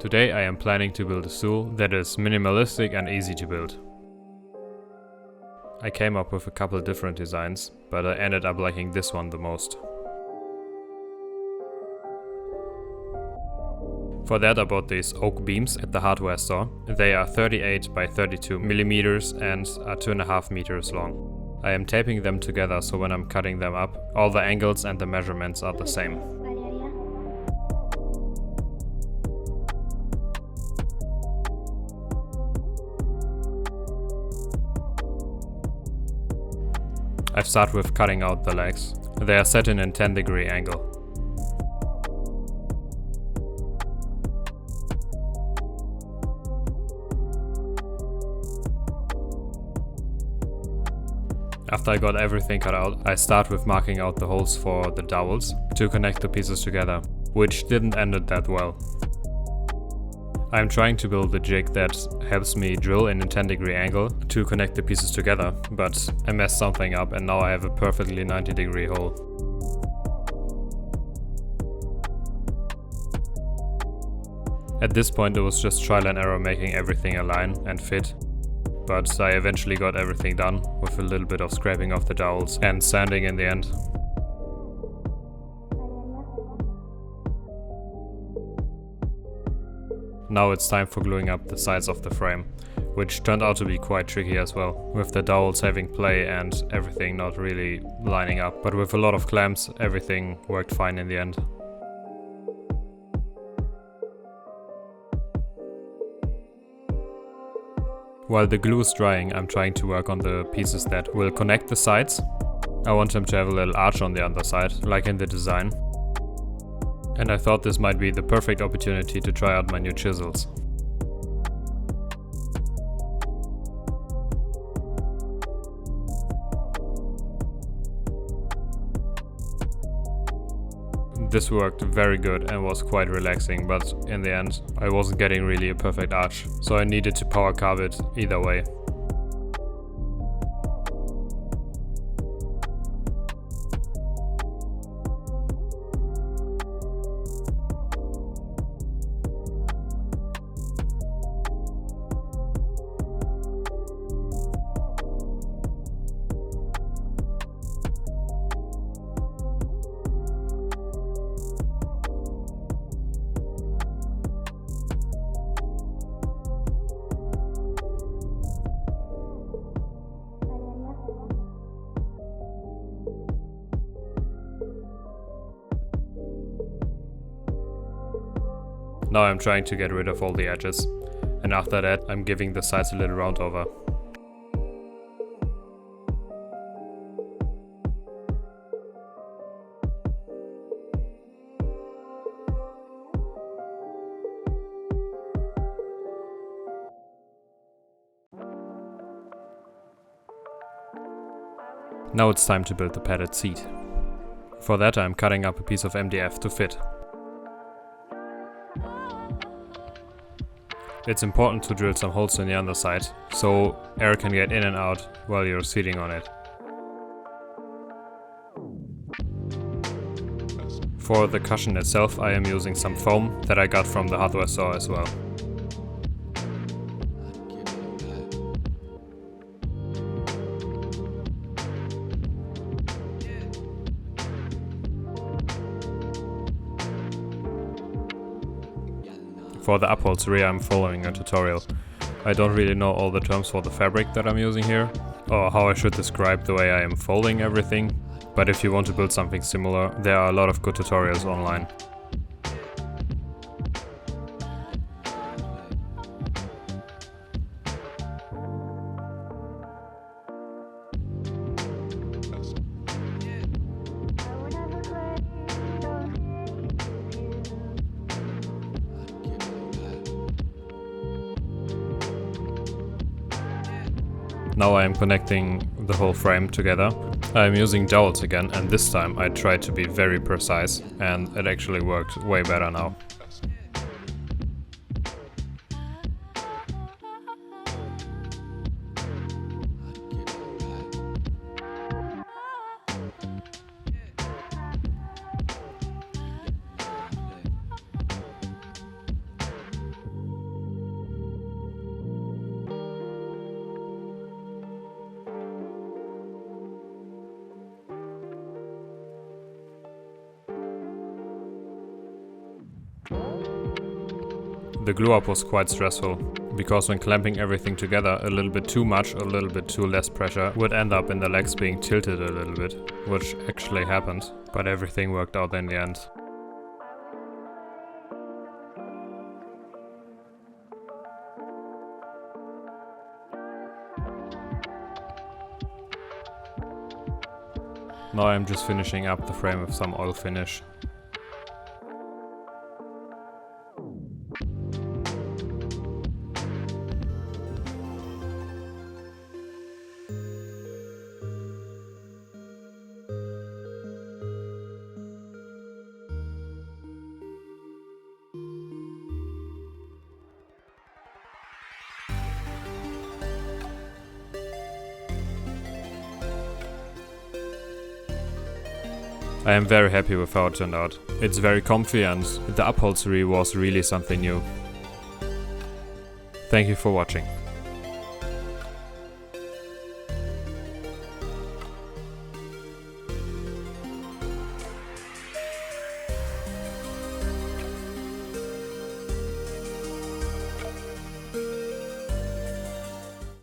Today I am planning to build a stool that is minimalistic and easy to build. I came up with a couple different designs, but I ended up liking this one the most. For that I bought these oak beams at the hardware store. They are 38 by 32 millimeters and are 2.5 meters long. I am taping them together so when I'm cutting them up, all the angles and the measurements are the same. I start with cutting out the legs. They are set in a 10-degree angle. After I got everything cut out, I start with marking out the holes for the dowels to connect the pieces together, which didn't end it that well. I'm trying to build a jig that helps me drill in a 10-degree angle to connect the pieces together, but I messed something up and now I have a perfectly 90-degree hole. At this point it was just trial and error making everything align and fit, but I eventually got everything done with a little bit of scraping off the dowels and sanding in the end. Now it's time for gluing up the sides of the frame, which turned out to be quite tricky as well, with the dowels having play and everything not really lining up, but with a lot of clamps everything worked fine in the end. While the glue is drying, I'm trying to work on the pieces that will connect the sides. I want them to have a little arch on the underside, like in the design. And I thought this might be the perfect opportunity to try out my new chisels. This worked very good and was quite relaxing, but in the end I wasn't getting really a perfect arch, so I needed to power carve it either way. Now I'm trying to get rid of all the edges, and after that I'm giving the sides a little round over. Now it's time to build the padded seat. For that I'm cutting up a piece of MDF to fit. It's important to drill some holes in the underside, so air can get in and out while you're sitting on it. For the cushion itself I am using some foam that I got from the hardware store as well. For the upholstery I'm following a tutorial. I don't really know all the terms for the fabric that I'm using here, or how I should describe the way I am folding everything, but if you want to build something similar, there are a lot of good tutorials online. Now I am connecting the whole frame together. I am using dowels again, and this time I tried to be very precise, and it actually worked way better now. The glue up was quite stressful, because when clamping everything together a little bit too much or a little bit too less pressure would end up in the legs being tilted a little bit, which actually happened, but everything worked out in the end. Now I'm just finishing up the frame with some oil finish. I am very happy with how it turned out. It's very comfy and the upholstery was really something new. Thank you for watching.